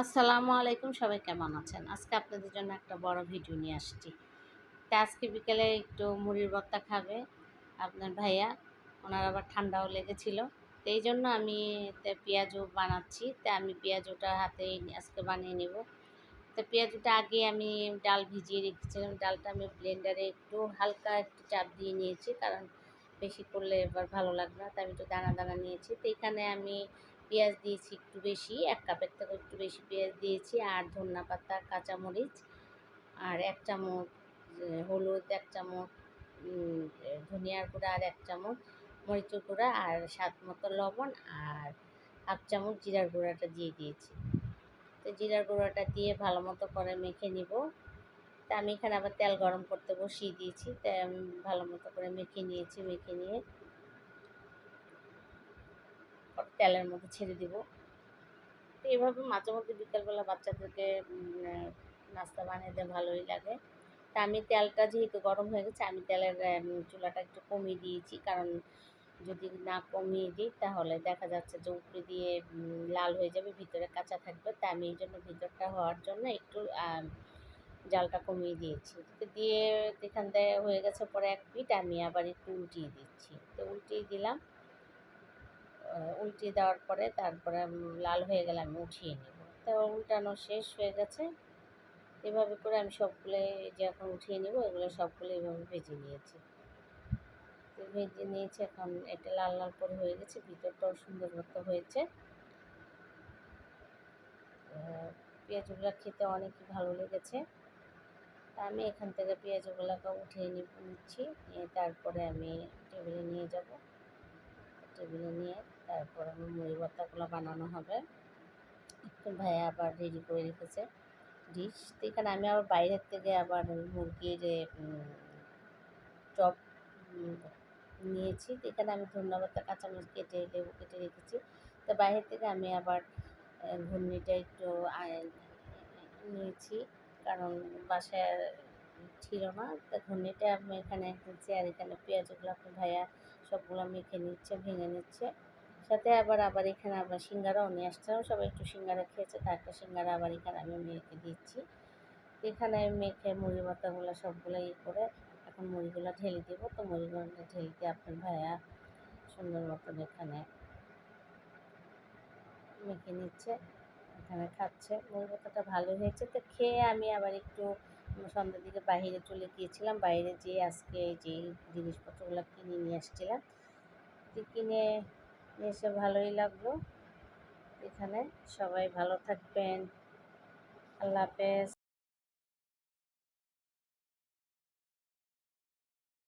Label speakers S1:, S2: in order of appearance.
S1: আসসালামু আলাইকুম, সবাই কেমন আছেন? আজকে আপনাদের জন্য একটা বড় ভিডিও নিয়ে আসছি। তা আজকে বিকেলে একটু মুড়ির ভর্তা খাবে আপনার ভাইয়া। ওনার আবার ঠান্ডাও লেগেছিল। তো এই জন্য আমি পেঁয়াজু বানাচ্ছি। তা আমি পেঁয়াজুটা হাতেই আজকে বানিয়ে নেব। তো পেঁয়াজুটা আগে আমি ডাল ভিজিয়ে রেখেছিলাম। ডালটা আমি ব্লেন্ডারে একটু হালকা একটু চাপ দিয়ে নিয়েছি, কারণ বেশি করলে এবার ভালো লাগবে না। তাই আমি একটু দানা দানা নিয়েছি। তো এখানে আমি পেঁয়াজ দিয়েছি একটু বেশি, ১ কাপের থেকে একটু বেশি পেঁয়াজ দিয়েছি, আর ধনিয়া পাতা, কাঁচামরিচ, আর ১ চামচ হলুদ, ১ চামচ ধনিয়ার গুঁড়া, আর ১ চামচ মরিচের গুঁড়া, আর স্বাদ মতো লবণ, আর ১/২ চামচ জিরার গুঁড়াটা দিয়ে দিয়েছি। তো জিরার গুঁড়োটা দিয়ে ভালো মতো করে মেখে নিব। তা আমি এখানে আবার তেল গরম করতে বসিয়ে দিয়েছি। তা আমি ভালো মতো করে মেখে নিয়েছি। মেখে নিয়ে তেলের মধ্যে ছেড়ে দিব। তো এভাবে মাঝে মধ্যে বিকালবেলা বাচ্চাদেরকে নাস্তা বানিয়ে দিতে ভালোই লাগে। তা আমি তেলটা যেহেতু গরম হয়ে গেছে, আমি তেলের চুলাটা একটু কমিয়ে দিয়েছি, কারণ যদি না কমিয়ে দিই তাহলে দেখা যাচ্ছে যে উপরে দিয়ে লাল হয়ে যাবে, ভিতরে কাঁচা থাকবে। তা আমি এই জন্য ভিতরটা হওয়ার জন্য একটু জালটা কমিয়ে দিয়েছি। তো দিয়ে যেখান থেকে হয়ে গেছে পরে ১ পিঠ আমি আবার একটু উল্টিয়ে দিচ্ছি। তো উল্টিয়ে দিলাম। উল্টিয়ে দেওয়ার পরে তারপরে লাল হয়ে গেলে আমি উঠিয়ে নেব। তো উল্টানো শেষ হয়ে গেছে। এভাবে করে আমি সবগুলো যে এখন উঠিয়ে নেব, এগুলো সবগুলো এভাবে ভেজে নিয়েছি। তো ভেজে নিয়েছি, এখন এটা লাল লাল করে হয়ে গেছে, ভিতরটাও সুন্দর মতো হয়েছে। পেঁয়াজগুলো খেতে অনেকই ভালো লেগেছে। তা আমি এখান থেকে পেঁয়াজগুলোকে উঠিয়ে নিচ্ছি, নিয়ে তারপরে আমি টেবিলে নিয়ে যাব। টেবিলে নিয়ে তারপর আমার মুড়ি ভর্তাগুলো বানানো হবে। তো ভাইয়া আবার রেডি করে রেখেছে ডিশ। তো এখানে আমি আবার বাইরের থেকে আবার মুরগির চপ নিয়েছি। তো এখানে আমি ধনিয়া পাতা, কাঁচামরিচ কেটে, লেবু কেটে রেখেছি। তো বাইরের থেকে আমি আবার ঘুগনিটা একটু নিয়েছি, কারণ বাসায় ছিল না। তো ঘুগনিটা আমি এখানে নিচ্ছি, আর এখানে পেঁয়াজগুলো আপনার ভাইয়া সবগুলো মেখে নিচ্ছে, ভেঙে নিচ্ছে। সাথে আবার এখানে আবার সিঙ্গারাও নিয়ে আসছিলাম। সবাই একটু সিঙ্গারা খেয়েছে, তার একটা সিঙ্গারা আবার এখানে আমি মেখে দিচ্ছি। এখানে মেখে মুড়ি ভর্তাগুলো সবগুলো করে এখন মুড়িগুলো ঢেলে দেবো। তো মুড়িগুলো ঢেলে দিয়ে আপনার ভাইয়া সুন্দর মতন এখানে মেখে নিচ্ছে, এখানে খাচ্ছে। মুড়ি ভর্তাটা ভালো হয়েছে। তো খেয়ে আমি আবার একটু সন্ধ্যার দিকে বাইরে চলে গিয়েছিলাম। বাইরে যেয়ে আজকে যেই জিনিসপত্রগুলো কিনে নিয়ে আসছিলাম, তো কিনে নিয়ে এসে ভালোই লাগলো। এখানে সবাই ভালো থাকবেন। আল্লাহ হাফেজ।